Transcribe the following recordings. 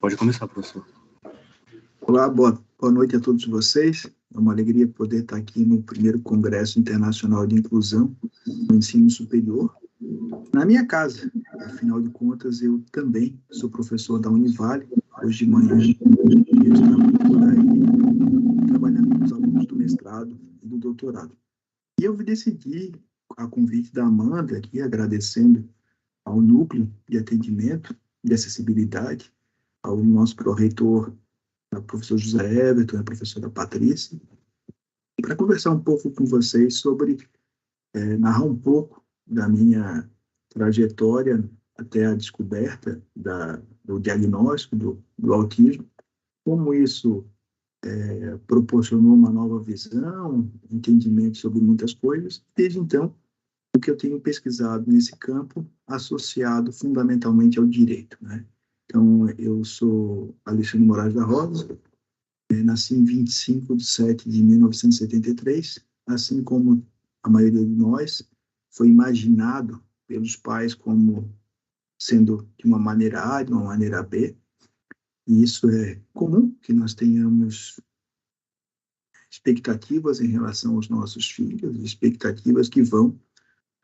Pode começar, professor. Olá, boa noite a todos vocês. É uma alegria poder estar aqui no primeiro Congresso Internacional de Inclusão no Ensino Superior, na minha casa. Afinal de contas, eu também sou professor da Univale. Hoje de manhã eu estava por aí trabalhando com os alunos do mestrado e do doutorado. E eu decidi, a convite da Amanda, aqui agradecendo ao núcleo de atendimento e acessibilidade, ao nosso pró-reitor, o professor José Everton, a professora Patrícia, para conversar um pouco com vocês sobre, narrar um pouco da minha trajetória até a descoberta do diagnóstico do autismo, como isso proporcionou uma nova visão, entendimento sobre muitas coisas. Desde então, o que eu tenho pesquisado nesse campo, associado fundamentalmente ao direito, né? Então, eu sou Alexandre Moraes da Rosa, nasci em 25 de 7 de 1973, assim como a maioria de nós, foi imaginado pelos pais como sendo de uma maneira A, de uma maneira B, e isso é comum, que nós tenhamos expectativas em relação aos nossos filhos, expectativas que vão,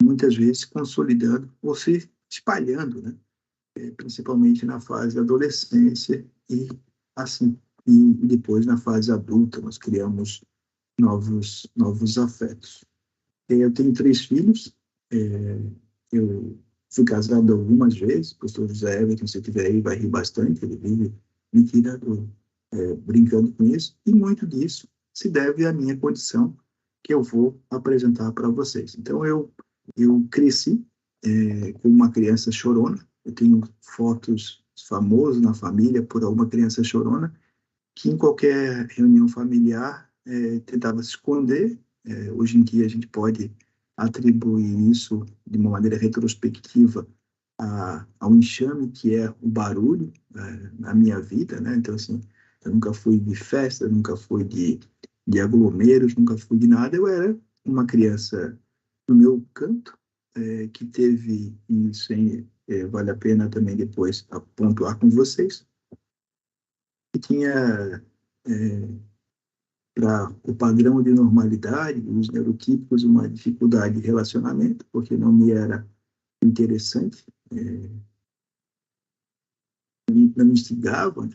muitas vezes, consolidando ou se espalhando, né? Principalmente na fase da adolescência e assim, e depois na fase adulta, nós criamos novos afetos. Eu tenho 3 filhos, eu fui casado algumas vezes, o pastor José Everton, se estiver aí, vai rir bastante, ele vive me tirando, brincando com isso, e muito disso se deve à minha condição que eu vou apresentar para vocês. Então, eu cresci como uma criança chorona, eu tenho fotos famosas na família por uma criança chorona, que em qualquer reunião familiar tentava se esconder. Hoje em dia a gente pode atribuir isso de uma maneira retrospectiva ao enxame que é o barulho na minha vida, né? Então, assim, eu nunca fui de festa, nunca fui de aglomeros, nunca fui de nada. Eu era uma criança no meu canto, que teve, e isso vale a pena também depois pontuar com vocês, que tinha, para o padrão de normalidade, os neurotípicos, uma dificuldade de relacionamento, porque não me era interessante, não me instigava.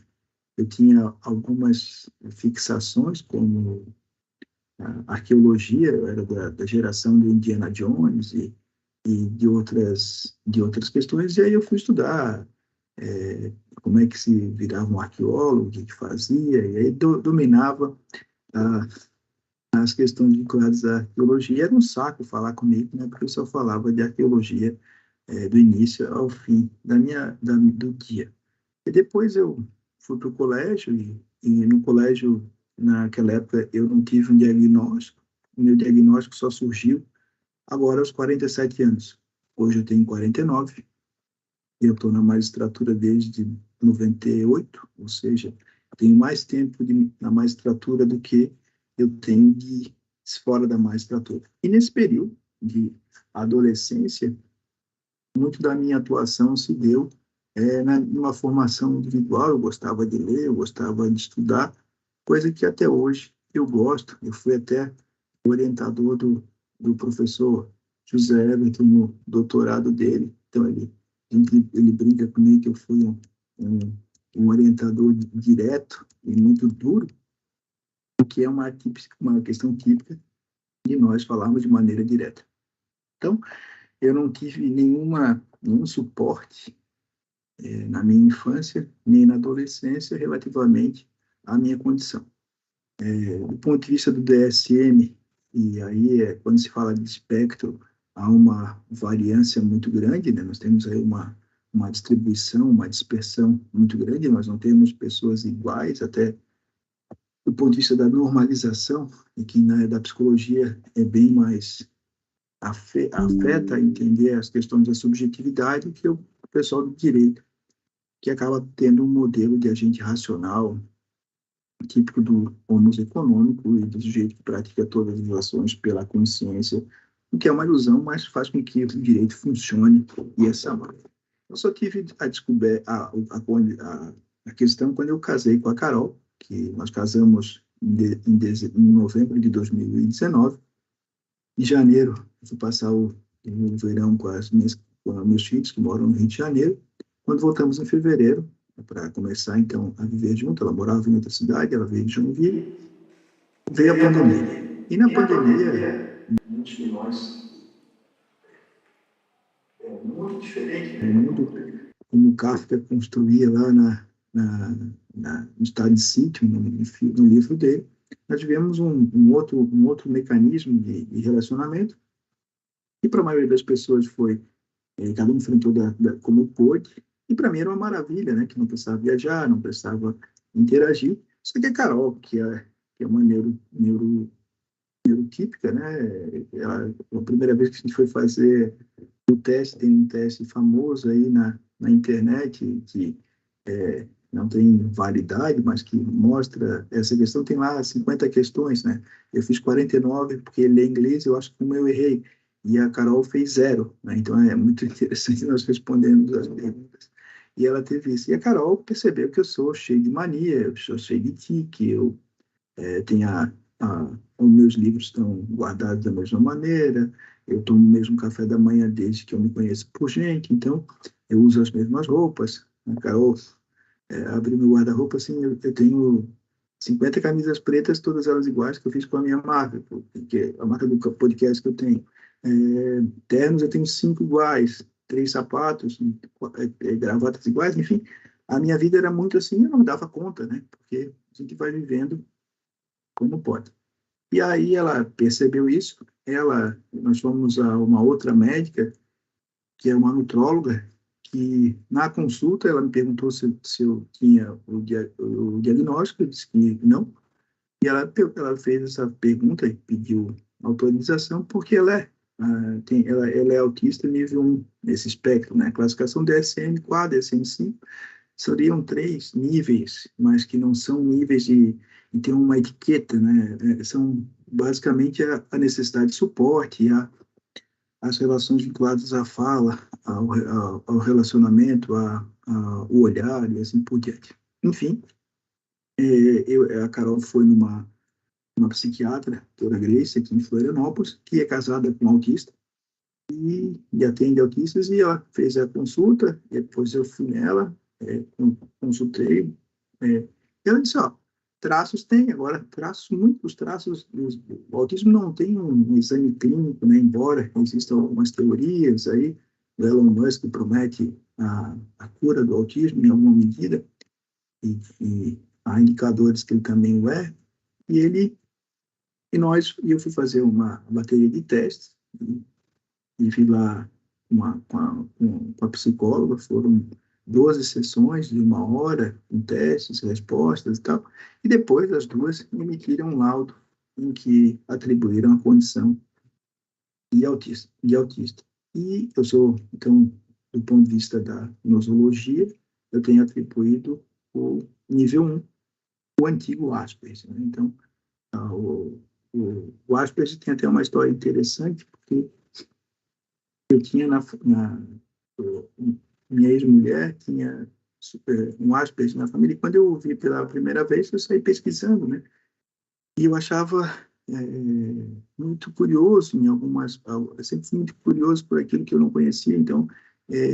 Eu tinha algumas fixações, como a arqueologia, eu era da geração de Indiana Jones e de outras questões, e aí eu fui estudar como é que se virava um arqueólogo, o que fazia, e aí dominava a, as questões vinculadas à arqueologia. Era um saco falar comigo, né, porque eu só falava de arqueologia do início ao fim do dia. E depois eu fui para o colégio, e no colégio, naquela época, eu não tive um diagnóstico. O meu diagnóstico só surgiu agora aos 47 anos. Hoje eu tenho 49, e eu estou na magistratura desde 98, ou seja, tenho mais tempo na magistratura do que eu tenho de fora da magistratura. E nesse período de adolescência, muito da minha atuação se deu numa formação individual. Eu gostava de ler, eu gostava de estudar, coisa que até hoje eu gosto. Eu fui até orientador do professor José Everton no doutorado dele, então ele brinca comigo que eu fui um orientador direto e muito duro, o que é uma questão típica de nós falarmos de maneira direta. Então, eu não tive nenhum suporte na minha infância, nem na adolescência, relativamente à minha condição. Do ponto de vista do DSM, e aí quando se fala de espectro, há uma variância muito grande, né? Nós temos aí uma distribuição, uma dispersão muito grande, nós não temos pessoas iguais, até do ponto de vista da normalização, e que na da psicologia é bem mais afeta entender as questões da subjetividade que o pessoal do direito, que acaba tendo um modelo de agente racional, típico do homo econômico e do sujeito que pratica todas as ações pela consciência, o que é uma ilusão, mas faz com que o direito funcione e essa marca. Eu só tive a a questão quando eu casei com a Carol, que nós casamos em novembro de 2019. Em janeiro, eu fui passar o verão com os meus filhos, que moram no Rio de Janeiro. Quando voltamos em fevereiro, para começar, então, a viver junto, ela morava em outra cidade, ela veio de Joinville, veio a pandemia. E na pandemia, muitos de nós, muito diferente, né? O mundo, como Kafka construía lá no estado de sítio, no livro dele, nós tivemos um outro mecanismo de relacionamento, e para a maioria das pessoas foi, cada um enfrentou como pôde, e para mim era uma maravilha, né, que não precisava viajar, não precisava interagir. Só que a Carol, que é uma neurotípica, né, a primeira vez que a gente foi fazer o teste, tem um teste famoso aí na internet, que não tem validade, mas que mostra essa questão, tem lá 50 questões, né? Eu fiz 49, porque ele é inglês, eu acho que como eu errei, e a Carol fez 0, né? Então é muito interessante nós respondendo as perguntas. E ela teve isso. E a Carol percebeu que eu sou cheio de mania, eu sou cheio de tique, eu tenho os meus livros estão guardados da mesma maneira, eu tomo o mesmo café da manhã desde que eu me conheço por gente, então eu uso as mesmas roupas. A Carol abri meu guarda-roupa, assim, eu tenho 50 camisas pretas, todas elas iguais, que eu fiz com a minha marca, porque a marca do podcast que eu tenho. Ternos eu tenho 5 iguais, 3 sapatos, gravatas iguais, enfim. A minha vida era muito assim, eu não dava conta, né? Porque a gente vai vivendo como pode. E aí ela percebeu isso, nós fomos a uma outra médica, que é uma nutróloga, que na consulta ela me perguntou se eu tinha o diagnóstico, eu disse que não, e ela fez essa pergunta e pediu autorização, porque ela é autista nível 1, nesse espectro, né? Classificação DSM-4, DSM-5, seriam 3 níveis, mas que não são níveis de ter uma etiqueta, né? São basicamente a necessidade de suporte e as relações vinculadas à fala, ao relacionamento, ao olhar e assim por diante. Enfim, a Carol foi uma psiquiatra, doutora Grace, aqui em Florianópolis, que é casada com um autista e atende autistas, e ela fez a consulta, depois eu fui nela, consultei, e ela disse, ó, traços tem, agora muitos traços, o autismo não tem um exame clínico, né, embora existam algumas teorias aí, o Elon Musk promete a cura do autismo em alguma medida, e há indicadores que ele também o é, e eu fui fazer uma bateria de testes, e vi lá com a psicóloga, foram 12 sessões de 1 hora, com testes, respostas e tal, e depois as duas emitiram um laudo em que atribuíram a condição de autista. E eu sou, então, do ponto de vista da nosologia, eu tenho atribuído o nível 1, o antigo Asperger, né? Então, o Asperger tem até uma história interessante, porque eu tinha minha ex-mulher tinha um Asperger na família, e quando eu ouvi pela primeira vez, eu saí pesquisando, né? E eu achava muito curioso eu sempre fui muito curioso por aquilo que eu não conhecia, então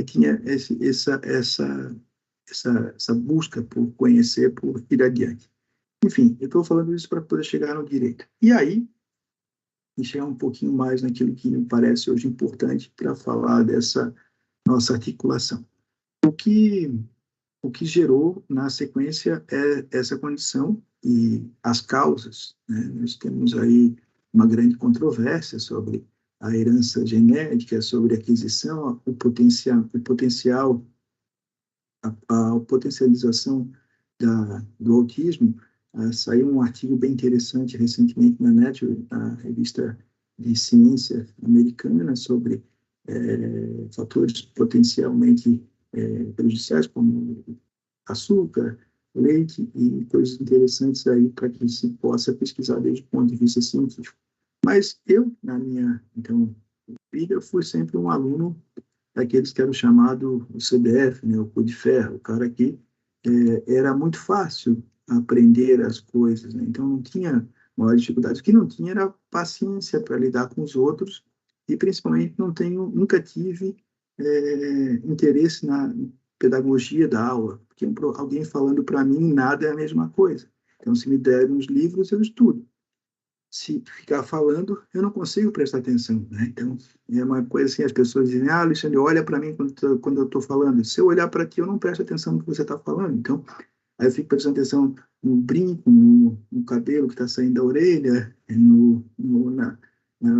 tinha essa busca por conhecer, por ir adiante. Enfim, eu estou falando isso para poder chegar no direito. E aí, e chegar um pouquinho mais naquilo que me parece hoje importante para falar dessa nossa articulação. O que, o que gerou, na sequência, é essa condição e as causas, né? Nós temos aí uma grande controvérsia sobre a herança genética, sobre a aquisição, a potencialização do autismo. Saiu um artigo bem interessante recentemente na Nature, na revista de ciência americana, sobre fatores potencialmente prejudiciais, como açúcar, leite e coisas interessantes aí para que se possa pesquisar desde o ponto de vista científico. Mas eu, na minha vida, eu fui sempre um aluno daqueles que eram chamado o CDF, né, o cu de ferro, o cara que era muito fácil aprender as coisas, né? Então não tinha maior dificuldade. O que não tinha era paciência para lidar com os outros e principalmente nunca tive interesse na pedagogia da aula, porque alguém falando para mim nada é a mesma coisa. Então se me derem os livros eu estudo. Se ficar falando, eu não consigo prestar atenção, né? Então, é uma coisa assim, as pessoas dizem, Alexandre, olha para mim quando eu estou falando. Se eu olhar para ti, eu não presto atenção no que você está falando. Então, aí eu fico prestando atenção no brinco, no cabelo que está saindo da orelha, no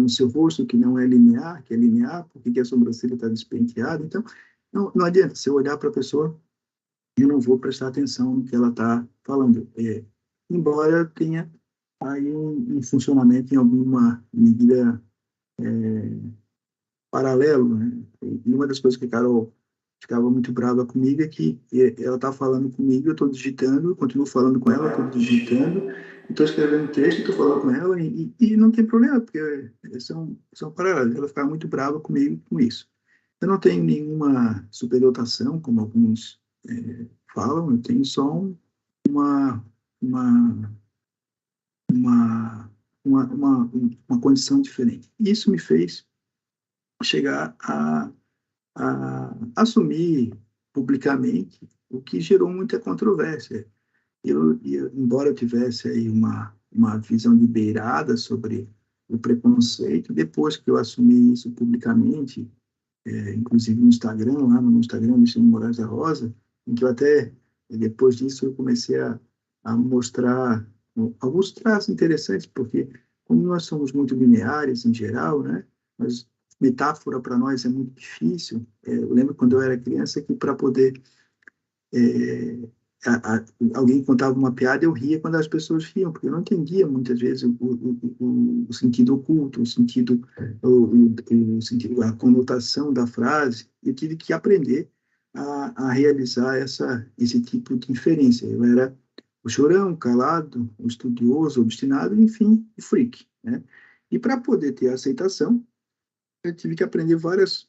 seu rosto, que não é linear, que é linear, porque a sobrancelha está despenteada. Então, não adianta. Se eu olhar para a pessoa, eu não vou prestar atenção no que ela está falando. Embora eu tenha aí um funcionamento em alguma medida paralelo, né? E uma das coisas que a Carol ficava muito brava comigo é que ela tá falando comigo, eu estou digitando, eu continuo falando com ela, estou digitando, estou escrevendo texto, estou falando com ela, e não tem problema, porque são paralelos. Ela ficava muito brava comigo com isso. Eu não tenho nenhuma superdotação, como alguns falam, eu tenho só uma, uma, uma, uma condição diferente. Isso me fez chegar a assumir publicamente, o que gerou muita controvérsia. Embora eu tivesse aí uma visão liberada sobre o preconceito, depois que eu assumi isso publicamente, inclusive no Instagram, lá no Instagram, Michel Moraes da Rosa, em que eu até, depois disso, eu comecei a mostrar alguns traços interessantes, porque como nós somos muito lineares em geral, né, mas metáfora para nós é muito difícil. Eu lembro quando eu era criança que para poder é, alguém contava uma piada, eu ria quando as pessoas riam, porque eu não entendia muitas vezes o sentido oculto, o sentido, a conotação da frase. Eu tive que aprender a realizar esse tipo de inferência. Eu era o chorão, calado, o estudioso, obstinado, enfim, o freak, né? E para poder ter aceitação, eu tive que aprender várias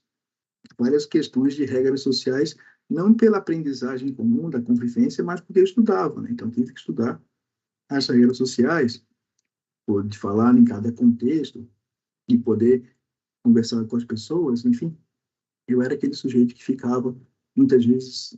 questões de regras sociais, não pela aprendizagem comum da convivência, mas porque eu estudava, né? Então, tive que estudar as regras sociais, de falar em cada contexto, de poder conversar com as pessoas, enfim. Eu era aquele sujeito que ficava, muitas vezes,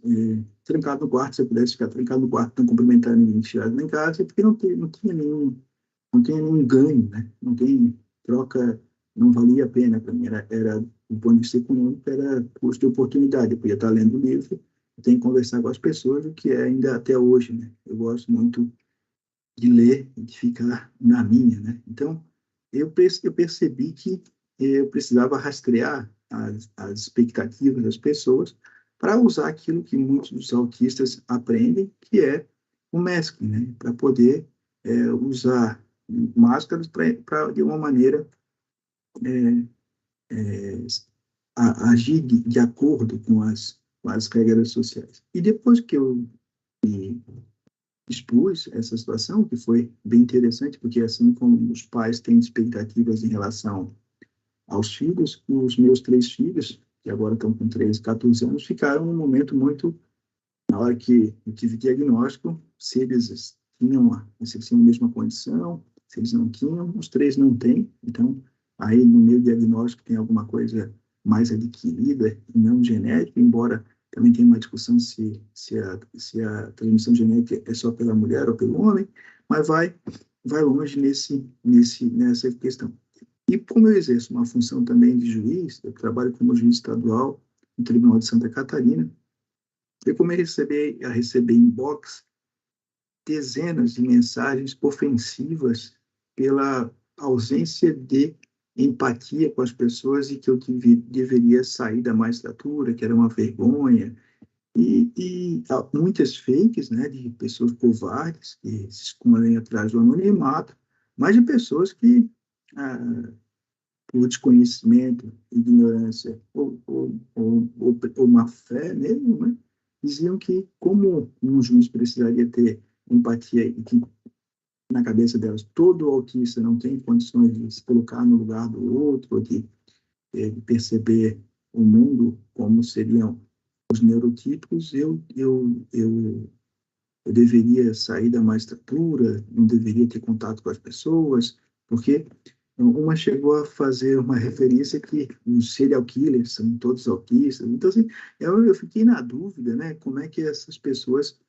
trancado no quarto. Se eu pudesse ficar trancado no quarto, não cumprimentar ninguém, tirado lá em casa, porque não tinha nenhum ganho, né? Não tem troca, não valia a pena para mim. Era do ponto de vista econômico, era custo de oportunidade. Eu podia estar lendo o livro, eu tenho que conversar com as pessoas, o que é ainda até hoje, né? Eu gosto muito de ler e de ficar na minha, né? Então, eu percebi que eu precisava rastrear as expectativas das pessoas para usar aquilo que muitos dos autistas aprendem, que é o masking, né? Para poder usar máscaras para de uma maneira é, é, agir de acordo com as regras sociais. E depois que eu me expus essa situação, que foi bem interessante, porque assim como os pais têm expectativas em relação aos filhos, os meus 3 filhos, que agora estão com 13, 14 anos, ficaram num momento muito, na hora que eu tive diagnóstico, se eles tinham a mesma condição, se eles não tinham, os 3 não têm. Então, aí no meu diagnóstico tem alguma coisa mais adquirida e não genética, embora também tenha uma discussão se a transmissão genética é só pela mulher ou pelo homem, mas vai longe nessa questão. E como eu exerço uma função também de juiz, eu trabalho como juiz estadual no Tribunal de Santa Catarina, eu comecei a receber inbox dezenas de mensagens ofensivas pela ausência de empatia com as pessoas e que eu deveria sair da magistratura, que era uma vergonha. E muitas fakes, né, de pessoas covardes que se escondem atrás do anonimato, mas de pessoas que, por desconhecimento, ignorância ou má fé mesmo, né, diziam que como um juiz precisaria ter empatia e que na cabeça delas todo autista não tem condições de se colocar no lugar do outro, ou de perceber o mundo como seriam os neurotípicos, eu eu deveria sair da magistratura, não deveria ter contato com as pessoas, porque uma chegou a fazer uma referência que os serial killers são todos autistas. Então, assim, eu fiquei na dúvida, né, como é que essas pessoas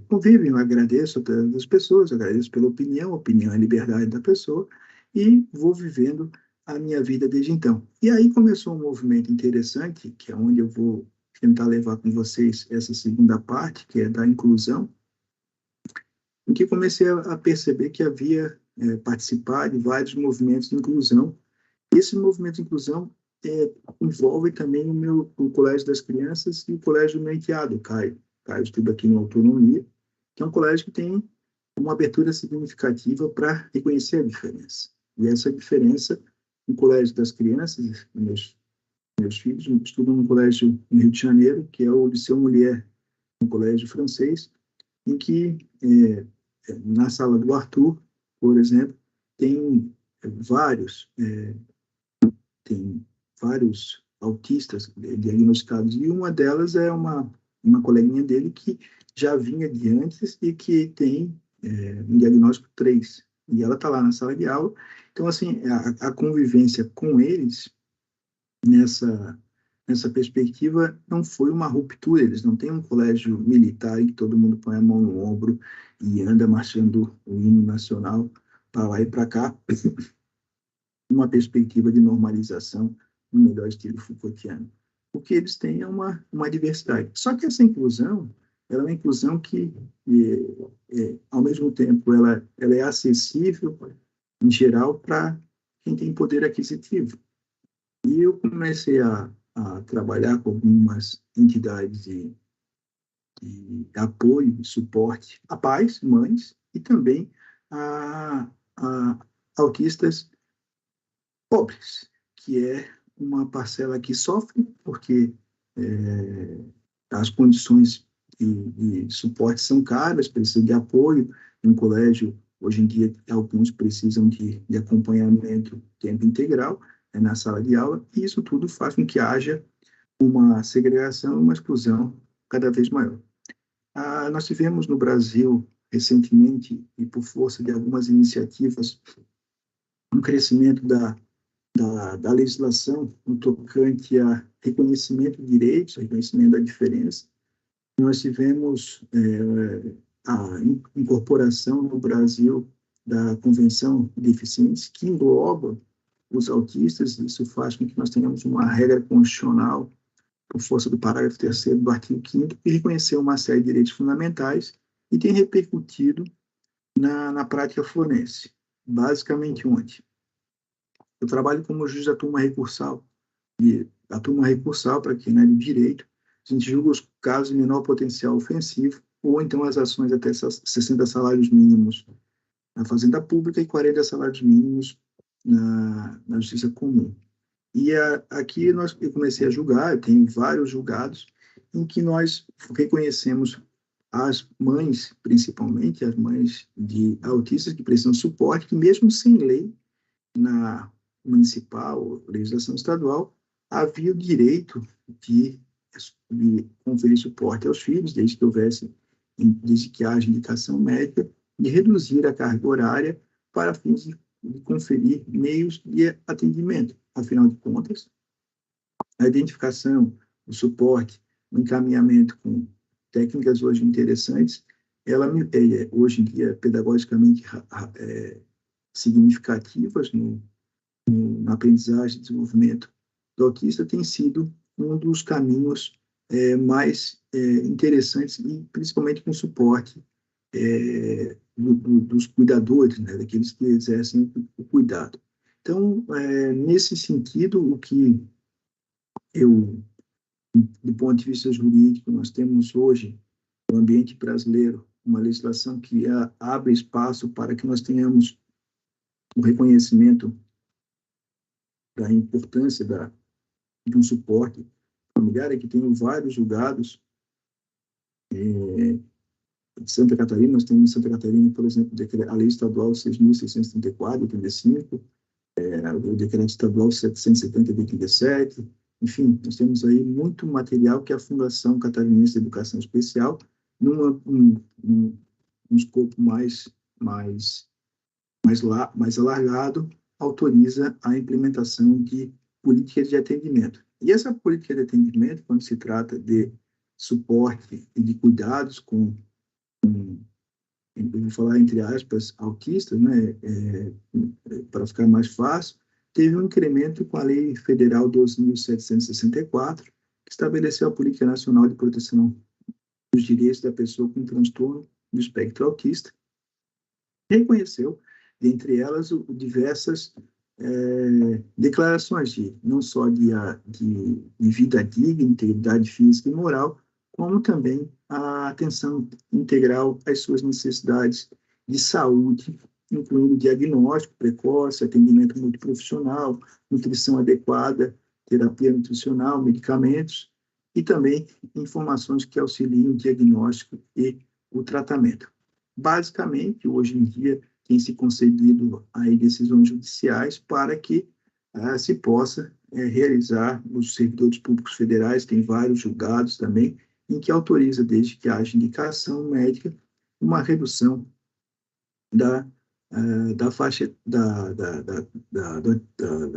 convivem. Eu agradeço das pessoas, agradeço pela opinião, opinião é liberdade da pessoa, e vou vivendo a minha vida desde então. E aí começou um movimento interessante, que é onde eu vou tentar levar com vocês essa segunda parte, que é da inclusão, em que comecei a perceber que havia participar de vários movimentos de inclusão. Esse movimento de inclusão envolve também o Colégio das Crianças e o Colégio do meu enteado, o Caio. O Caio estuda aqui no Autonomia, que é um colégio que tem uma abertura significativa para reconhecer a diferença. E essa diferença, no Colégio das Crianças, meus filhos estudam no colégio no Rio de Janeiro, que é o Liceu Mulher, um colégio francês, em que, na sala do Arthur, por exemplo, tem vários, tem vários autistas diagnosticados, e uma delas é uma coleguinha dele que já vinha de antes e que tem um diagnóstico 3, e ela está lá na sala de aula. Então, assim, a convivência com eles nessa perspectiva não foi uma ruptura. Eles não têm um colégio militar em que todo mundo põe a mão no ombro e anda marchando o hino nacional para lá e para cá, uma perspectiva de normalização no melhor estilo Foucaultiano. O que eles têm é uma diversidade. Só que essa inclusão, ela é uma inclusão que, ao mesmo tempo, ela é acessível, em geral, para quem tem poder aquisitivo. E eu comecei a trabalhar com algumas entidades de apoio e suporte a pais, mães, e também a autistas pobres, que é uma parcela que sofre porque as condições de suporte são caras, precisam de apoio. No colégio, hoje em dia, alguns precisam de acompanhamento tempo integral, na sala de aula, e isso tudo faz com que haja uma segregação, uma exclusão cada vez maior. Nós tivemos no Brasil, recentemente, e por força de algumas iniciativas, um crescimento da legislação no tocante a reconhecimento de direitos, reconhecimento da diferença. Nós tivemos a incorporação no Brasil da Convenção de Deficientes, que engloba os autistas. Isso faz com que nós tenhamos uma regra constitucional, por força do parágrafo 3º do artigo 5º, que reconheceu uma série de direitos fundamentais e tem repercutido na prática forense. Basicamente, onde? Eu trabalho como juiz da turma recursal, e a turma recursal, para quem não é de direito, a gente julga os casos de menor potencial ofensivo, ou então as ações até 60 salários mínimos na Fazenda Pública e 40 salários mínimos na Justiça Comum. E aqui eu comecei a julgar, eu tenho vários julgados, em que nós reconhecemos as mães, principalmente as mães de autistas que precisam de suporte, que mesmo sem lei, na municipal, legislação estadual, havia o direito de conferir suporte aos filhos, desde que haja indicação médica, de reduzir a carga horária para fins de conferir meios de atendimento. Afinal de contas, a identificação, o suporte, o encaminhamento com técnicas hoje interessantes, ela hoje em dia pedagogicamente significativas na aprendizagem e desenvolvimento do autista, tem sido um dos caminhos mais interessantes, e principalmente com suporte dos cuidadores, né, daqueles que exercem o cuidado. Então, nesse sentido, o que do ponto de vista jurídico, nós temos hoje, no ambiente brasileiro, uma legislação que abre espaço para que nós tenhamos o reconhecimento da importância de um suporte familiar. Aqui tenho vários julgados de Santa Catarina. Nós temos em Santa Catarina, por exemplo, a Lei Estadual 6.634, de 85, o Decreto Estadual 770, de 87. Enfim, nós temos aí muito material que a Fundação Catarinense de Educação Especial num escopo mais alargado, autoriza a implementação de políticas de atendimento. E essa política de atendimento, quando se trata de suporte e de cuidados eu vou falar entre aspas, autistas, né, para ficar mais fácil, teve um incremento com a Lei Federal 12.764, que estabeleceu a Política Nacional de Proteção dos Direitos da Pessoa com Transtorno do Espectro Autista, reconheceu, dentre elas, diversas declarações não só de vida digna, integridade física e moral, como também a atenção integral às suas necessidades de saúde, incluindo diagnóstico precoce, atendimento multiprofissional, nutrição adequada, terapia nutricional, medicamentos e também informações que auxiliem o diagnóstico e o tratamento. Basicamente, hoje em dia, tem se concedido aí decisões judiciais para que se possa realizar, os servidores públicos federais, tem vários julgados também, em que autoriza, desde que haja indicação médica, uma redução da faixa da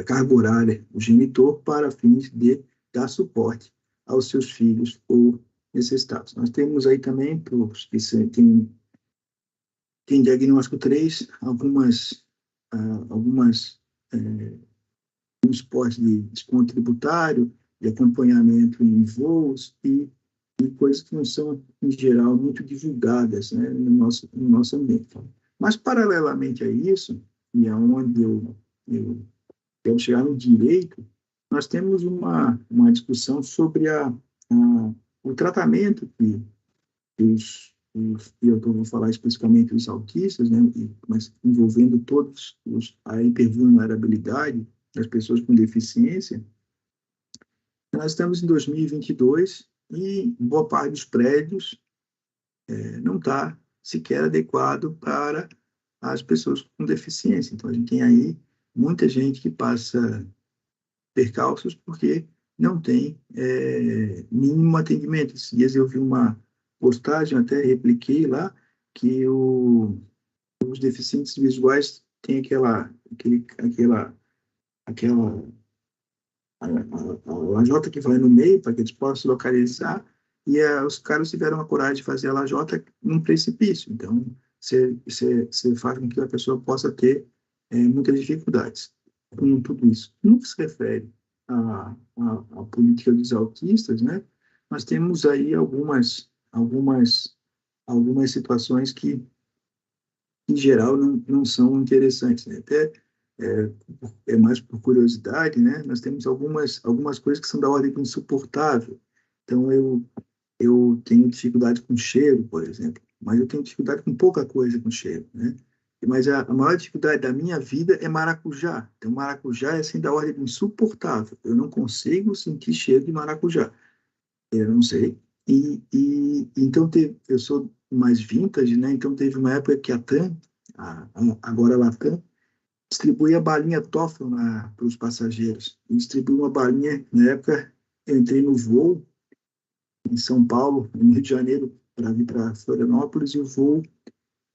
carga horária do genitor para fins de dar suporte aos seus filhos ou necessitados. Nós temos aí também, para os que tem diagnóstico 3, alguns postos de desconto tributário, de acompanhamento em voos e coisas que não são, em geral, muito divulgadas, né, no nosso ambiente. Mas, paralelamente a isso, e é onde eu quero chegar no direito, nós temos uma discussão sobre o tratamento que eu vou falar especificamente dos autistas, né, mas envolvendo todos a hipervulnerabilidade das pessoas com deficiência. Nós estamos em 2022 e boa parte dos prédios não está sequer adequado para as pessoas com deficiência. Então, a gente tem aí muita gente que passa percalços porque não tem mínimo atendimento. Esses dias eu vi uma postagem, até repliquei lá, que os deficientes visuais têm aquela a lajota que vai no meio para que eles possam se localizar, e os caras tiveram a coragem de fazer a lajota num precipício. Então, você faz com que a pessoa possa ter muitas dificuldades com tudo isso. No que se refere à política dos autistas, né, nós temos aí algumas situações que, em geral, não são interessantes, né? Até mais por curiosidade, né? Nós temos algumas coisas que são da ordem do insuportável. Então, eu tenho dificuldade com cheiro, por exemplo, mas eu tenho dificuldade com pouca coisa com cheiro, né? Mas a maior dificuldade da minha vida é maracujá. Então, maracujá é assim da ordem do insuportável. Eu não consigo sentir cheiro de maracujá. Eu não sei. Então, eu sou mais vintage, né? Então, teve uma época que a TAM, agora a Latam, distribuía balinha Toffel para os passageiros. E distribuiu uma balinha, na época, eu entrei no voo em São Paulo, no Rio de Janeiro, para vir para Florianópolis, e o voo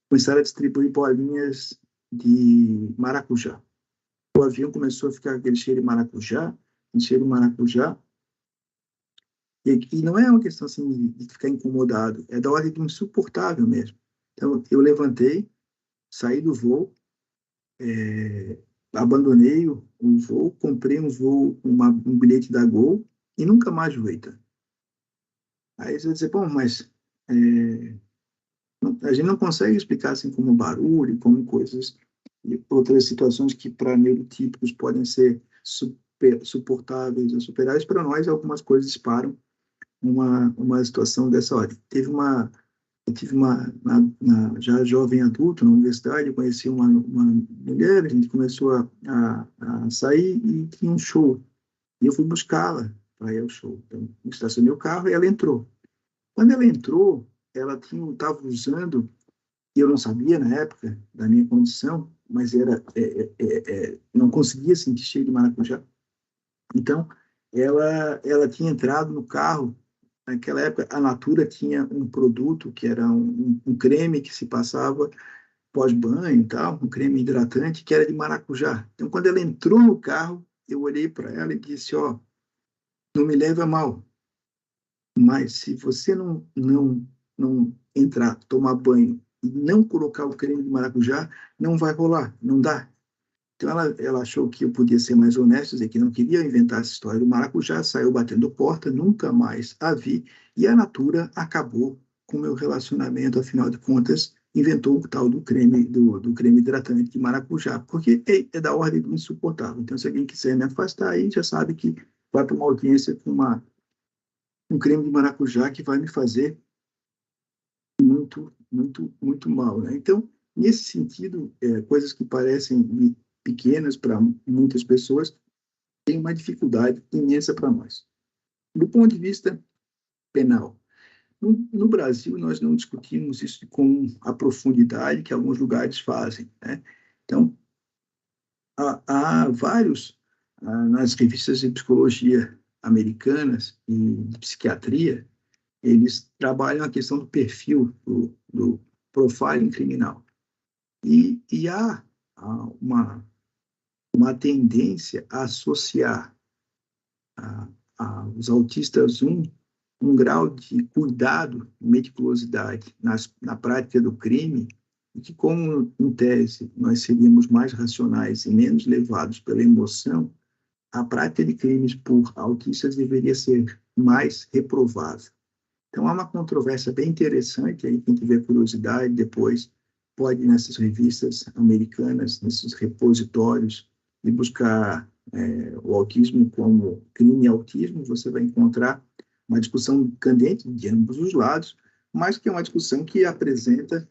começaram a distribuir bolinhas de maracujá. O avião começou a ficar aquele cheiro de maracujá, e não é uma questão assim de ficar incomodado, é da ordem do insuportável mesmo. Então, eu levantei, saí do voo, abandonei o voo, comprei um bilhete da Gol e nunca mais voei. Tá? Aí você vai dizer, bom, mas a gente não consegue explicar assim como barulho, como coisas e outras situações que para neurotípicos podem ser suportáveis ou superáveis, para nós algumas coisas disparam uma situação dessa ordem. Eu tive já jovem adulto, na universidade, eu conheci uma mulher, a gente começou a sair e tinha um show. E eu fui buscá-la para ir ao show. Então, eu estacionei o carro e ela entrou. Quando ela entrou, ela estava usando, e eu não sabia na época da minha condição, mas não conseguia sentir cheiro de maracujá. Então, ela tinha entrado no carro naquela época, a Natura tinha um produto que era um creme que se passava pós-banho e tal, um creme hidratante que era de maracujá. Então, quando ela entrou no carro, eu olhei para ela e disse, ó, não me leve a mal, mas se você não entrar, tomar banho e não colocar o creme de maracujá, não vai rolar, não dá. Então ela achou que eu podia ser mais honesto, dizer que não queria inventar essa história do maracujá, saiu batendo porta, nunca mais a vi, e a Natura acabou com o meu relacionamento, afinal de contas, inventou o tal do creme hidratante de maracujá, porque é da ordem do insuportável. Então, se alguém quiser me afastar, aí já sabe que vai para uma audiência com um creme de maracujá que vai me fazer muito, muito, muito mal, né? Então, nesse sentido, coisas que parecem pequenas para muitas pessoas têm uma dificuldade imensa para nós. Do ponto de vista penal, no Brasil, nós não discutimos isso com a profundidade que alguns lugares fazem, né? Então, há vários, nas revistas de psicologia americanas e de psiquiatria, eles trabalham a questão do perfil, do profiling criminal. E há uma tendência a associar aos autistas um grau de cuidado, meticulosidade na prática do crime, e que, como, em tese, nós seríamos mais racionais e menos levados pela emoção, a prática de crimes por autistas deveria ser mais reprovável. Então, há uma controvérsia bem interessante, aí quem tiver curiosidade depois pode ir nessas revistas americanas, nesses repositórios, e buscar o autismo como crime e autismo, você vai encontrar uma discussão candente de ambos os lados, mas que é uma discussão que apresenta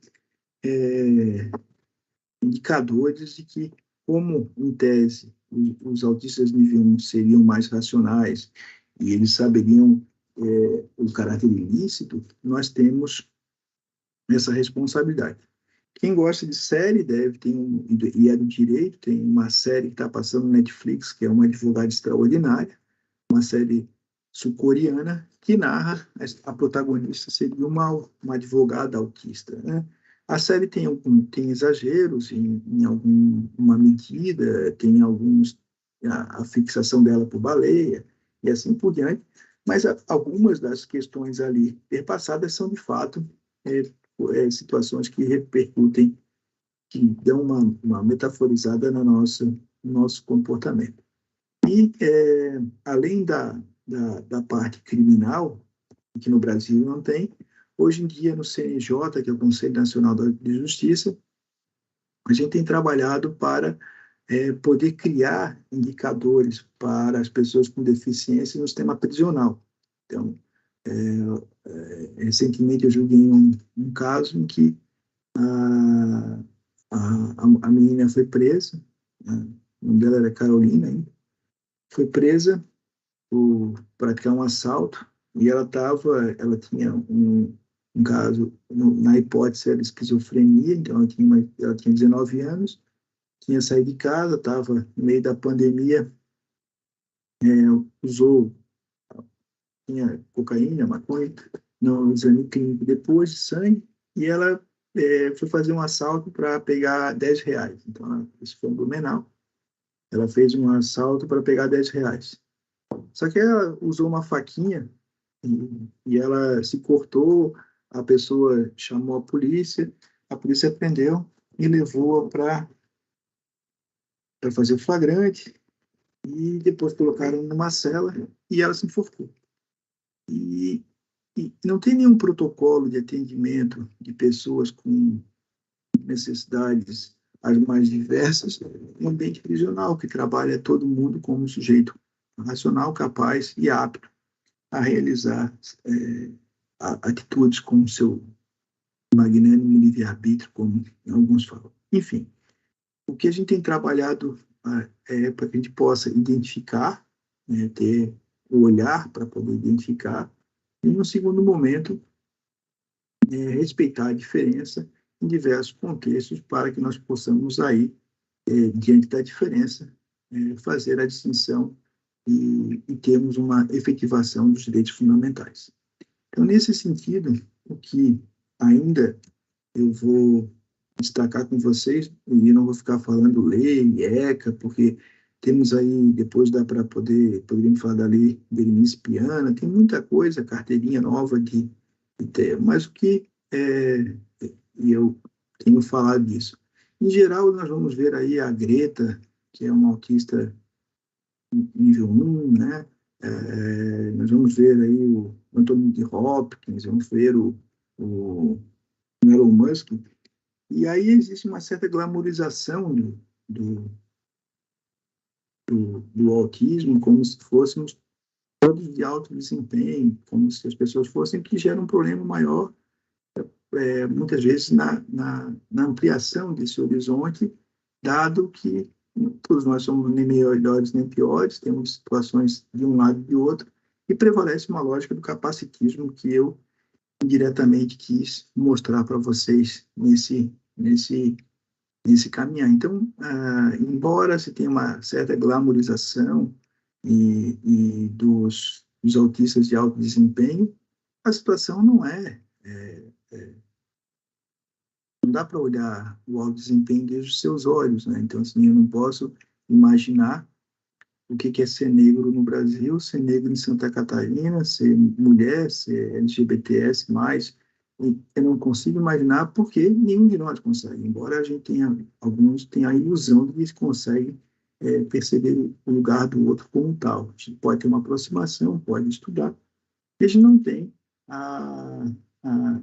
indicadores de que, como, em tese, os autistas nível 1 seriam mais racionais e eles saberiam o caráter ilícito, nós temos essa responsabilidade. Quem gosta de série deve ter, e é do direito, tem uma série que está passando no Netflix, que é Uma Advogada Extraordinária, uma série sul-coreana, que narra, a protagonista seria uma advogada autista, né? A série tem exageros em alguma medida, tem a fixação dela por baleia, e assim por diante, mas algumas das questões ali perpassadas são, de fato, situações que repercutem, que dão uma metaforizada no nosso comportamento. E, além da parte criminal, que no Brasil não tem, hoje em dia no CNJ, que é o Conselho Nacional de Justiça, a gente tem trabalhado para poder criar indicadores para as pessoas com deficiência no sistema prisional. Então, recentemente eu julguei um caso em que a menina foi presa, né? O nome dela era Carolina, hein? Foi presa por praticar um assalto e ela tinha um caso, na hipótese era esquizofrenia, então ela tinha 19 anos, tinha saído de casa, estava no meio da pandemia, usou, tinha cocaína, maconha, no exame clínico depois de sangue, e ela foi fazer um assalto para pegar R$ 10. Então, isso foi um Blumenau. Ela fez um assalto para pegar R$ 10. Só que ela usou uma faquinha e ela se cortou, a pessoa chamou a polícia prendeu e levou para fazer o flagrante e depois colocaram numa cela e ela se enforcou. E não tem nenhum protocolo de atendimento de pessoas com necessidades as mais diversas no ambiente prisional, que trabalha todo mundo como sujeito racional, capaz e apto a realizar atitudes com o seu magnânimo livre-arbítrio, como alguns falam. Enfim, o que a gente tem trabalhado é para que a gente possa identificar, né, ter o olhar para poder identificar, e, no segundo momento, respeitar a diferença em diversos contextos para que nós possamos aí, diante da diferença, fazer a distinção e termos uma efetivação dos direitos fundamentais. Então, nesse sentido, o que ainda eu vou destacar com vocês, e não vou ficar falando lei, ECA, porque temos aí, depois dá para poderíamos falar da lei Berenice Piana, tem muita coisa, carteirinha nova de ter, mas o que e eu tenho falado disso. Em geral, nós vamos ver aí a Greta, que é uma autista nível 1, né? Nós vamos ver aí o Anthony Hopkins, vamos ver o Elon Musk, e aí existe uma certa glamorização do, do autismo, como se fôssemos todos de alto desempenho, como se as pessoas fossem que gera um problema maior, muitas vezes na ampliação desse horizonte, dado que todos nós somos nem melhores nem piores, temos situações de um lado e de outro, e prevalece uma lógica do capacitismo que eu indiretamente quis mostrar para vocês nesse caminhar. Então, embora se tenha uma certa glamorização dos autistas de alto desempenho, a situação não dá para olhar o alto desempenho desde os seus olhos, né? Então, assim, eu não posso imaginar o que é ser negro no Brasil, ser negro em Santa Catarina, ser mulher, ser LGBTS+, eu não consigo imaginar porque nenhum de nós consegue, embora a gente tenha, alguns tenham a ilusão de que consegue perceber o lugar do outro como tal. A gente pode ter uma aproximação, pode estudar, a gente não tem a, a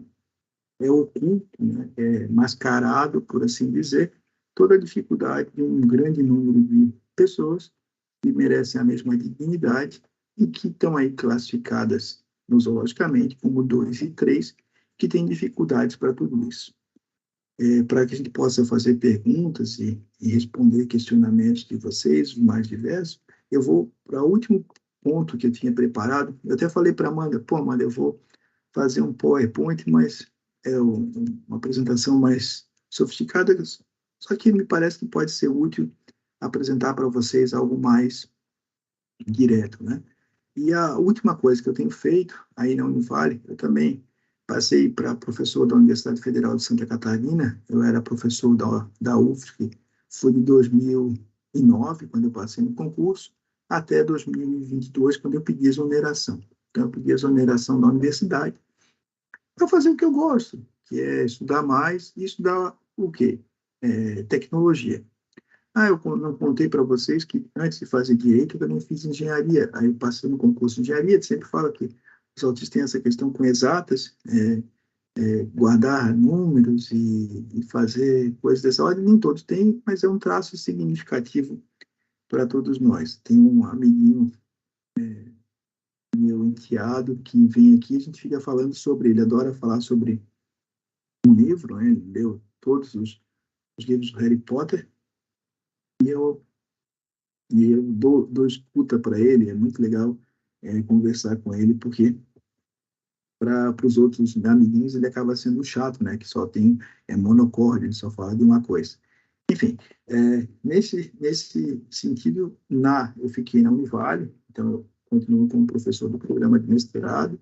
oculto, né, mascarado, por assim dizer, toda a dificuldade de um grande número de pessoas que merecem a mesma dignidade e que estão aí classificadas nosologicamente como 2 e 3, que têm dificuldades para tudo isso. Para que a gente possa fazer perguntas e responder questionamentos de vocês, mais diversos, eu vou para o último ponto que eu tinha preparado. Eu até falei para a Amanda, pô, Amanda, eu vou fazer um PowerPoint, mas uma apresentação mais sofisticada, só que me parece que pode ser útil apresentar para vocês algo mais direto, né? E a última coisa que eu tenho feito aí na Univale, eu também passei para professor da Universidade Federal de Santa Catarina, eu era professor da UFSC, foi de 2009, quando eu passei no concurso, até 2022, quando eu pedi exoneração. Então, eu pedi exoneração da universidade para fazer o que eu gosto, que é estudar mais e estudar o quê? Tecnologia. Eu não contei para vocês que antes de fazer direito, eu também fiz engenharia. Aí eu passei no concurso de engenharia, sempre fala que os autistas têm essa questão com exatas, guardar números e fazer coisas dessa ordem. Nem todos têm, mas é um traço significativo para todos nós. Tem um amiguinho, meu enteado, que vem aqui, a gente fica falando sobre ele, adora falar sobre um livro, né? Ele leu todos os livros do Harry Potter, e eu dou escuta para ele, é muito legal conversar com ele, porque para os outros amiguinhos ele acaba sendo chato, né? Que só tem monocórdia, ele só fala de uma coisa. Enfim, nesse sentido, eu fiquei na Univale, então eu continuo como professor do programa de mestrado,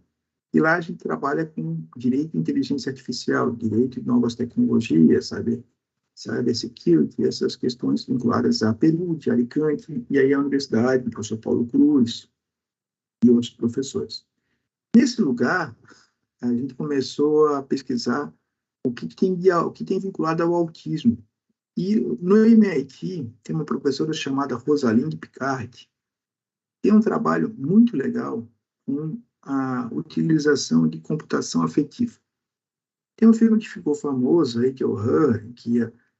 e lá a gente trabalha com direito e inteligência artificial, direito e novas tecnologias, sabe? Cybersecurity, essas questões vinculadas à PNUD, Alicante, e aí a universidade, o professor Paulo Cruz e outros professores. Nesse lugar, a gente começou a pesquisar o que tem vinculado ao autismo. E no MIT tem uma professora chamada Rosalind Picard, tem um trabalho muito legal com a utilização de computação afetiva. Tem um filme que ficou famoso aí, que é o Her,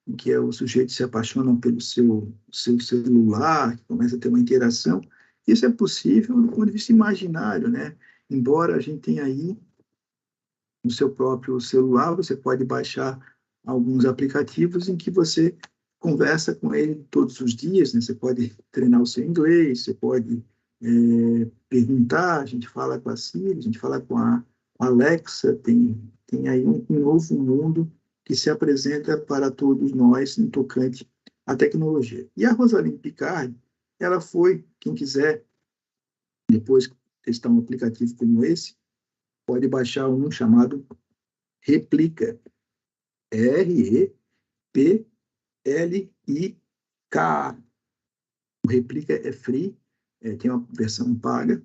em que o sujeito se apaixona pelo seu celular, que começa a ter uma interação. Isso é possível do ponto de vista imaginário, né? Embora a gente tenha aí no seu próprio celular, você pode baixar alguns aplicativos em que você conversa com ele todos os dias, né? Você pode treinar o seu inglês, você pode perguntar, a gente fala com a Siri, a gente fala com a Alexa, tem aí um novo mundo que se apresenta para todos nós no tocante à tecnologia. E a Rosalind Picard, ela foi, quem quiser depois testar um aplicativo como esse, pode baixar um chamado Replica, Replika. O Replica é free, tem uma versão paga,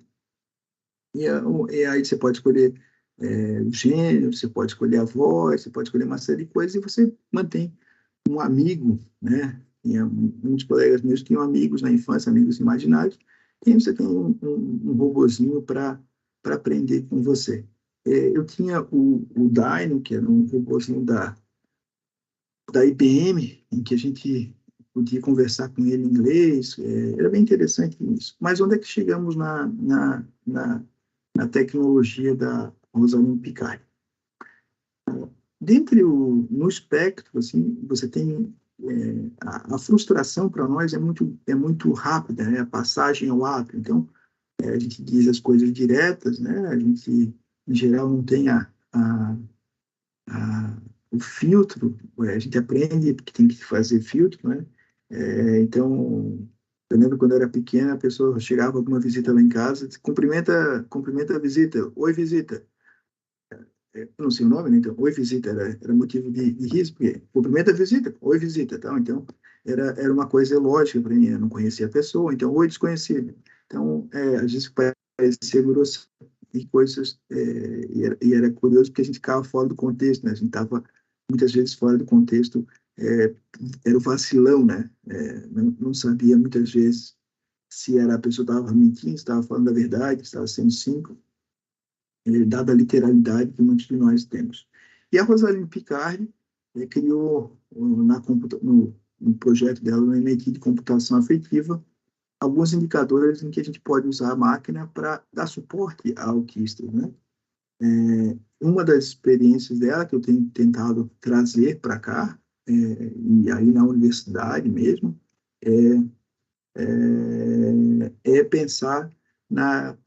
e aí você pode escolher o gênero, você pode escolher a voz, você pode escolher uma série de coisas, e você mantém um amigo, né? Muitos colegas meus tinham amigos na infância, amigos imaginários, e aí você tem um robozinho para aprender com você. Eu tinha o Dino, que era um robozinho da IBM, em que a gente podia conversar com ele em inglês, era bem interessante isso. Mas onde é que chegamos na tecnologia da Rosalind Picard? No espectro, assim, você tem a frustração para nós é muito rápida, né? A passagem ao ato. Então, a gente diz as coisas diretas, né? A gente, em geral, não tem o filtro. A gente aprende que tem que fazer filtro, né? Então, eu lembro quando eu era pequena, a pessoa chegava com uma visita lá em casa, cumprimenta a visita, oi visita. Eu não sei o nome, né? Então, oi visita era motivo de riso, porque cumprimenta a visita, oi visita, tal. Então, era uma coisa lógica para mim, eu não conhecia a pessoa, então, oi desconhecido. Então, às vezes parecia grosso e coisas, e era curioso porque a gente ficava fora do contexto, né? A gente estava muitas vezes fora do contexto, é, era o vacilão, né? Não sabia muitas vezes se era a pessoa estava mentindo, se estava falando a verdade, se estava sendo cínico, dada a literalidade que muitos de nós temos. E a Rosalind Picard criou no projeto dela, no MIT de computação afetiva, alguns indicadores em que a gente pode usar a máquina para dar suporte a autistas, né? Uma das experiências dela que eu tenho tentado trazer para cá, e aí na universidade mesmo, é pensar na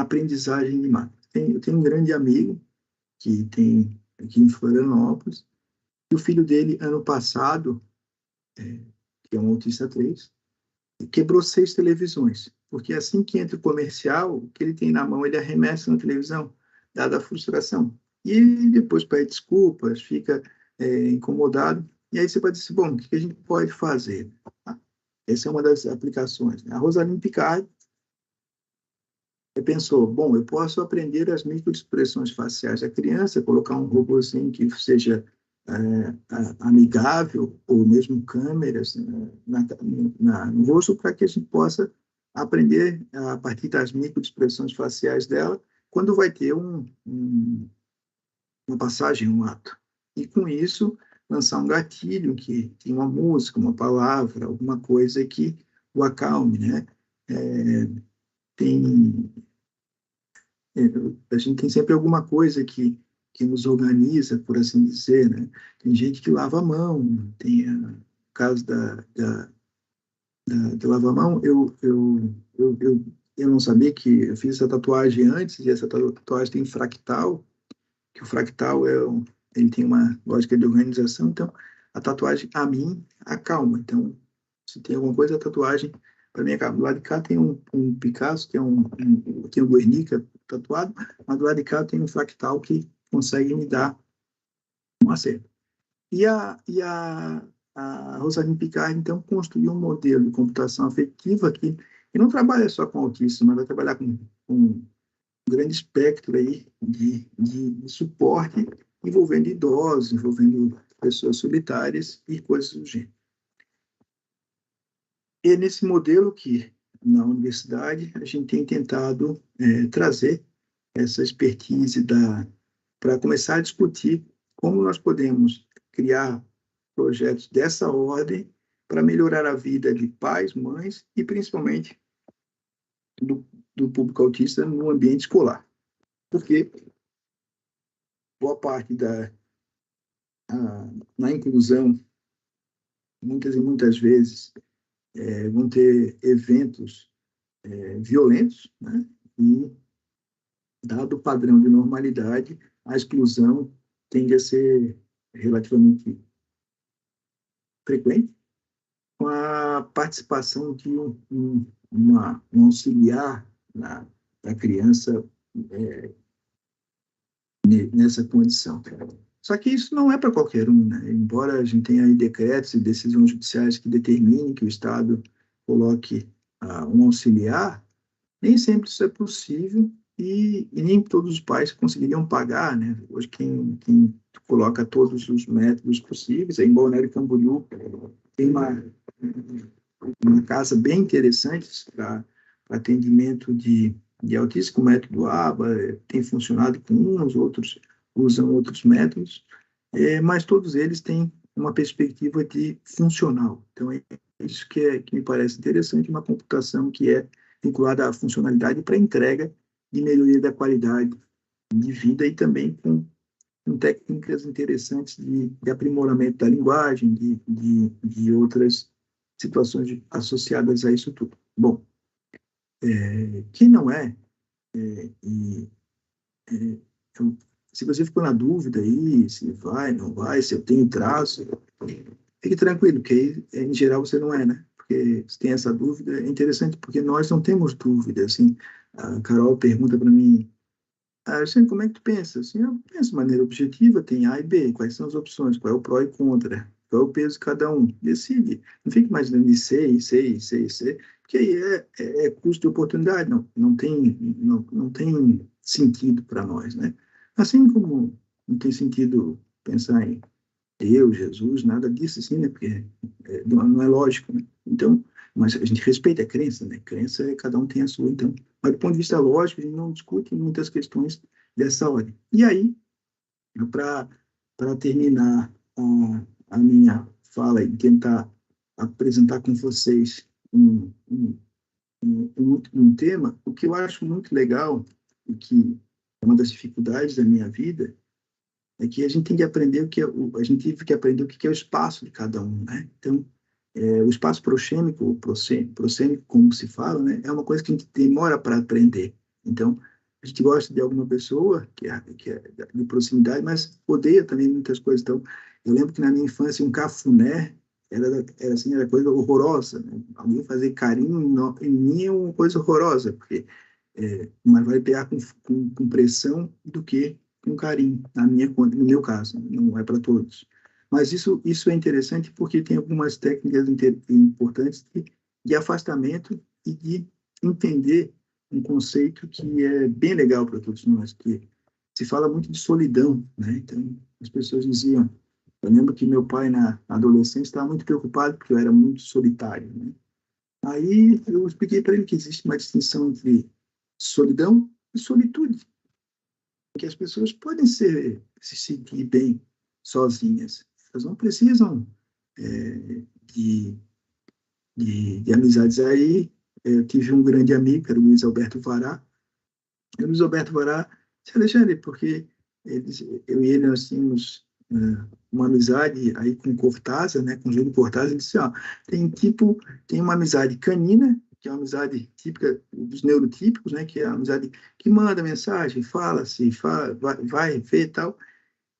aprendizagem de máquina. Eu tenho um grande amigo que tem aqui em Florianópolis, e o filho dele, ano passado, que é um autista 3, quebrou 6 televisões, porque assim que entra o comercial, o que ele tem na mão, ele arremessa na televisão, dada a frustração. E ele depois pede desculpas, fica incomodado, e aí você pode dizer, bom, o que a gente pode fazer? Essa é uma das aplicações. A Rosalind Picard pensou, bom, eu posso aprender as microexpressões faciais da criança, colocar um robôzinho que seja amigável, ou mesmo câmeras no rosto, para que a gente possa aprender a partir das microexpressões faciais dela, quando vai ter uma passagem, um ato. E com isso, lançar um gatilho que tem uma música, uma palavra, alguma coisa que o acalme, né? Tem a gente tem sempre alguma coisa que nos organiza, por assim dizer, né? Tem gente que lava a mão, tem o caso de lavar a mão, eu não sabia que eu fiz essa tatuagem antes, e essa tatuagem tem fractal, que o fractal ele tem uma lógica de organização, então a tatuagem, a mim, acalma. Então, se tem alguma coisa, a tatuagem, para mim, acalma. Do lado de cá tem um Picasso, tem um Guernica tatuado, mas do lado de cá tem um fractal que consegue me dar um acerto. E a Rosalind Picard, então, construiu um modelo de computação afetiva que não trabalha só com autismo, mas vai trabalhar com um grande espectro aí de suporte, envolvendo idosos, envolvendo pessoas solitárias e coisas do gênero. E nesse modelo que, na universidade, a gente tem tentado trazer essa expertise para começar a discutir como nós podemos criar projetos dessa ordem para melhorar a vida de pais, mães e, principalmente, do público autista no ambiente escolar. Porque boa parte na inclusão, muitas e muitas vezes, vão ter eventos violentos, né? E, dado o padrão de normalidade, a exclusão tende a ser relativamente frequente, com a participação de um auxiliar da criança nessa condição. Só que isso não é para qualquer um, né? Embora a gente tenha aí decretos e decisões judiciais que determinem que o Estado coloque um auxiliar, nem sempre isso é possível e nem todos os pais conseguiriam pagar, né? Hoje quem coloca todos os métodos possíveis, em Balneário Camboriú tem uma casa bem interessante para atendimento de autismo, com o método ABA, tem funcionado com uns, outros usam outros métodos, mas todos eles têm uma perspectiva de funcional. Então, é isso que me parece interessante, uma computação que é vinculada à funcionalidade para entrega de melhoria da qualidade de vida e também com técnicas interessantes de aprimoramento da linguagem, de outras situações associadas a isso tudo. Bom, quem não é, e, é, se você ficou na dúvida aí, se vai, não vai, se eu tenho traço, fique tranquilo, que em geral você não é, né? Porque se tem essa dúvida, é interessante, porque nós não temos dúvida, assim, a Carol pergunta para mim, Alexandre, como é que tu pensa? Assim, eu penso de maneira objetiva, tem A e B, quais são as opções, qual é o pró e contra, qual é o peso de cada um, decide. Não fique imaginando de C, C, C, C, porque aí é custo de oportunidade, não tem sentido para nós, né? Assim como não tem sentido pensar em Deus, Jesus, nada disso, assim, né? Porque não é lógico, né? Então, mas a gente respeita a crença, né? Crença, cada um tem a sua, então. Mas do ponto de vista lógico, a gente não discute muitas questões dessa ordem. E aí, para terminar a minha fala e tentar apresentar com vocês um tema, o que eu acho muito legal e que é uma das dificuldades da minha vida é que a gente tem que aprender a gente teve que aprender o que é o espaço de cada um, né? Então, o espaço proxêmico, prosêmico, como se fala, né? É uma coisa que a gente demora para aprender. Então, a gente gosta de alguma pessoa que é de proximidade, mas odeia também muitas coisas. Então, eu lembro que na minha infância um cafuné era assim, era coisa horrorosa, né? Alguém fazer carinho em mim é uma coisa horrorosa, porque mas vai pegar com pressão do que com carinho, no meu caso, não é para todos. Mas isso é interessante porque tem algumas técnicas importantes de afastamento e de entender um conceito que é bem legal para todos nós, que se fala muito de solidão, né? Então, as pessoas diziam, eu lembro que meu pai na adolescência estava muito preocupado porque eu era muito solitário, né? Aí eu expliquei para ele que existe uma distinção entre solidão e solitude, que as pessoas podem se sentir bem sozinhas, elas não precisam de, de amizades. Aí eu tive um grande amigo, que era o Luiz Alberto Vará, e o Luiz Alberto Vará disse, Alexandre, porque eu e ele nós tínhamos uma amizade aí com Cortázar, né, com Júlio Cortázar, ele disse, ó, tem uma amizade canina, que é uma amizade típica dos neurotípicos, né, que é a amizade que manda mensagem, fala, vai ver e tal,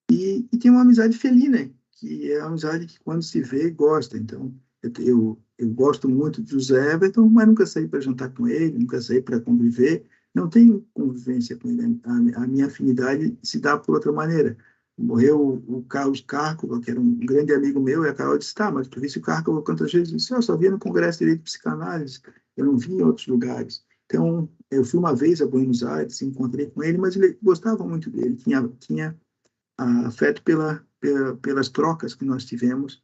e tem uma amizade felina, que é a amizade que quando se vê, gosta. Então, eu gosto muito do José Everton, mas nunca saí para jantar com ele, nunca saí para conviver, não tenho convivência com ele. A minha afinidade se dá por outra maneira. Morreu o Carlos Cárcova, que era um grande amigo meu, e a Carol disse, tá, mas tu visse o Cárcova quantas vezes? Eu disse, eu só via no Congresso de Direito e Psicanálise, eu não vi em outros lugares. Então, eu fui uma vez a Buenos Aires, encontrei com ele, mas ele gostava muito dele, tinha afeto pelas trocas que nós tivemos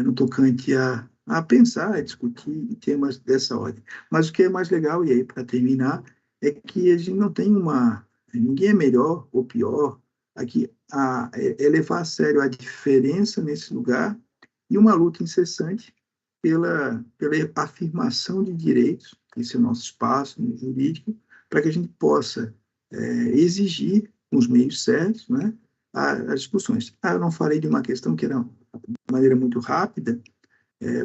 no tocante a pensar, a discutir temas dessa ordem. Mas o que é mais legal, e aí para terminar, é que a gente não tem ninguém é melhor ou pior, aqui é levar a sério a diferença nesse lugar e uma luta incessante pela afirmação de direitos, esse é o nosso espaço no jurídico, para que a gente possa exigir, com os meios certos, né, as discussões. Eu não falei de uma questão que era de maneira muito rápida,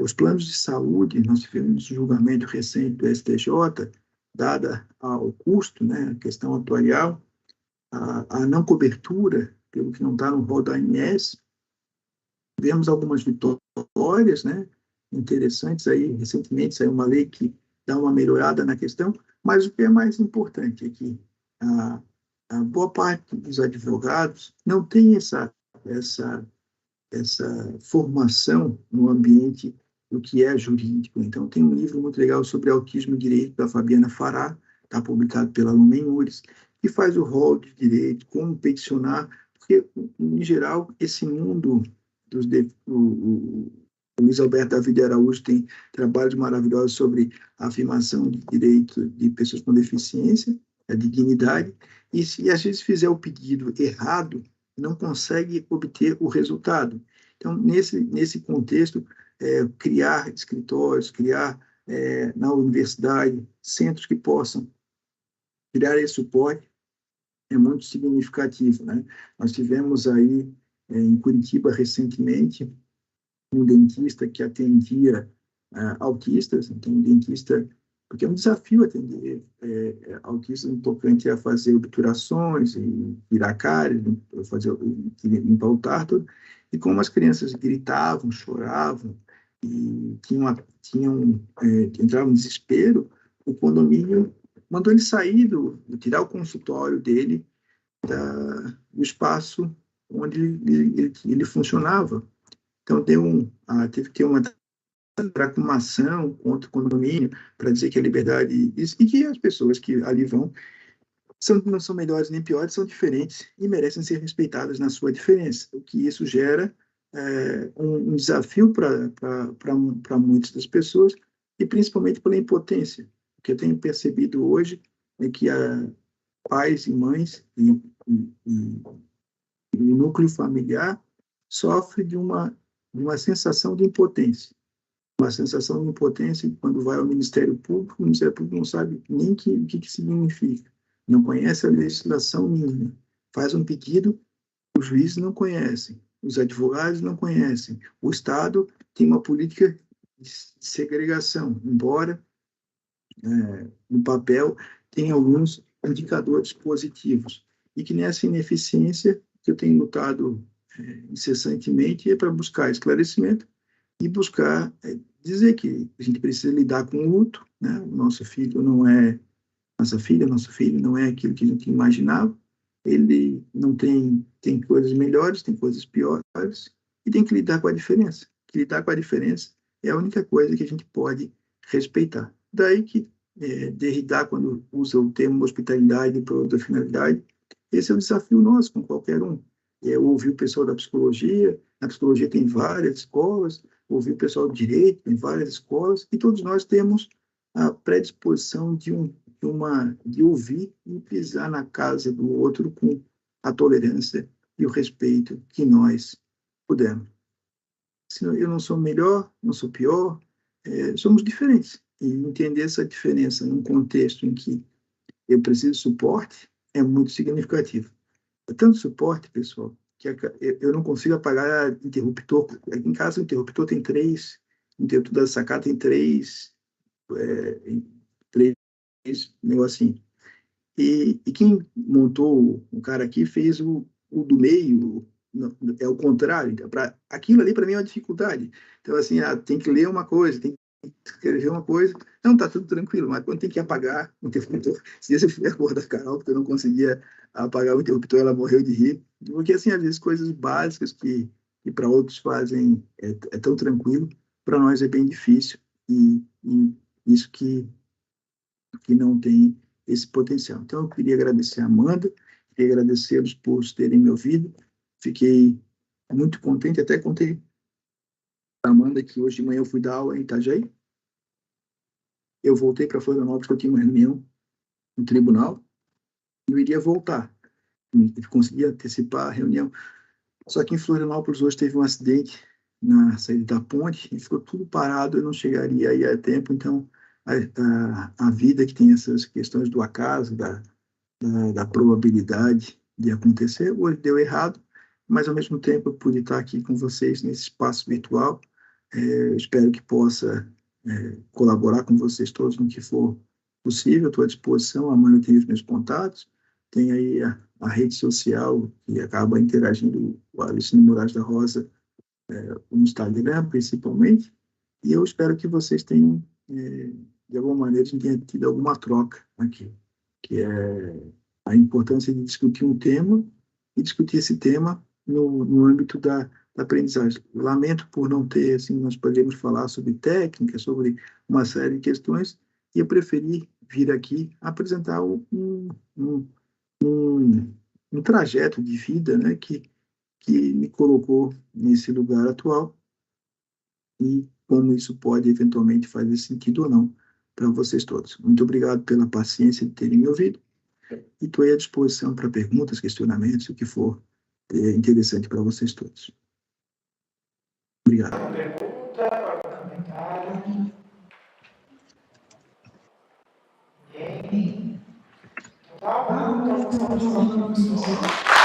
os planos de saúde, nós tivemos um julgamento recente do STJ, dada ao custo, né, a questão atuarial, a não cobertura, pelo que não está no rol da ANS, tivemos algumas vitórias, né, interessantes aí, recentemente saiu uma lei que dá uma melhorada na questão, mas o que é mais importante é que a boa parte dos advogados não tem essa, essa formação no ambiente do que é jurídico. Então, tem um livro muito legal sobre autismo e direito, da Fabiana Fará, está publicado pela Lumen Ures, que faz o rol de direito, como peticionar, porque, em geral, esse mundo dos o Luiz Alberto David Araújo tem trabalhos maravilhosos sobre a afirmação de direito de pessoas com deficiência, a dignidade, e se às vezes fizer o pedido errado, não consegue obter o resultado. Então, nesse contexto, criar escritórios, criar na universidade centros que possam criar esse suporte é muito significativo, né? Nós tivemos aí em Curitiba recentemente um dentista que atendia autistas, então um dentista, porque é um desafio atender autistas no tocante a fazer obturações, e tirar cáries, fazer, limpar o tártaro, e como as crianças gritavam, choravam, e entravam em desespero, o condomínio mandou ele sair, tirar o consultório dele do espaço onde ele funcionava. Então, teve que ter uma ação contra o condomínio para dizer que a liberdade e que as pessoas que ali vão não são melhores nem piores, são diferentes e merecem ser respeitadas na sua diferença. O que isso gera um desafio para muitas das pessoas e principalmente pela impotência. O que eu tenho percebido hoje é que pais e mães e o núcleo familiar sofre de uma sensação de impotência. Uma sensação de impotência quando vai ao Ministério Público, o Ministério Público não sabe nem o que significa. Não conhece a legislação mínima. Faz um pedido, os juízes não conhecem, os advogados não conhecem. O Estado tem uma política de segregação, embora no papel tenha alguns indicadores positivos. E que nessa ineficiência que eu tenho lutado incessantemente é para buscar esclarecimento e buscar dizer que a gente precisa lidar com o luto, né? O nosso filho não é nossa filha, nosso filho não é aquilo que a gente imaginava. Ele não tem coisas melhores, tem coisas piores e tem que lidar com a diferença. Que lidar com a diferença é a única coisa que a gente pode respeitar. Daí que Derrida, quando usa o termo hospitalidade para outra finalidade, esse é um desafio nosso com qualquer um. Ouvir o pessoal da psicologia, na psicologia tem várias escolas, ouvir o pessoal do direito, tem várias escolas, e todos nós temos a predisposição de ouvir e pisar na casa do outro com a tolerância e o respeito que nós pudermos. Eu não sou melhor, não sou pior, somos diferentes. E entender essa diferença num contexto em que eu preciso de suporte é muito significativo. É tanto suporte, pessoal, que eu não consigo apagar interruptor. Aqui em casa o interruptor tem três, o interruptor da sacada tem três negocinhos. E quem montou o cara aqui fez o do meio, é o contrário. Então, aquilo ali, para mim, é uma dificuldade. Então, assim, tem que ler uma coisa, tem que escrever uma coisa. Não, está tudo tranquilo, mas quando tem que apagar o interruptor, se eu fui a cor da Carol, porque eu não conseguia apagar o interruptor, ela morreu de rir. Porque, assim, às vezes, coisas básicas que para outros fazem é tão tranquilo, para nós é bem difícil. E isso que não tem esse potencial. Então, eu queria agradecer a Amanda, queria agradecê-los por terem me ouvido. Fiquei muito contente, até contei para a Amanda que hoje de manhã eu fui dar aula em Itajaí. Eu voltei para Florianópolis, porque eu tinha uma reunião no tribunal, e eu iria voltar. Eu consegui antecipar a reunião. Só que em Florianópolis hoje teve um acidente na saída da ponte, e ficou tudo parado, eu não chegaria aí a tempo, então a vida que tem essas questões do acaso, da probabilidade de acontecer, hoje deu errado, mas ao mesmo tempo eu pude estar aqui com vocês nesse espaço virtual. Espero que possa colaborar com vocês todos no que for possível, estou à disposição, amanhã eu tenho os meus contatos, tem aí a rede social que acaba interagindo, o Alexandre Moraes da Rosa, no Instagram principalmente, e eu espero que vocês tenham, de alguma maneira, tenham tido alguma troca aqui, que é a importância de discutir um tema e discutir esse tema no âmbito da aprendizagem. Lamento por não ter, assim, nós podemos falar sobre técnica, sobre uma série de questões, e eu preferi vir aqui apresentar um, um trajeto de vida, né, que me colocou nesse lugar atual e como isso pode eventualmente fazer sentido ou não para vocês todos. Muito obrigado pela paciência de terem me ouvido e estou à disposição para perguntas, questionamentos, o que for interessante para vocês todos. Obrigado. Uma pergunta, algum comentário? Ninguém? Então, tá, então,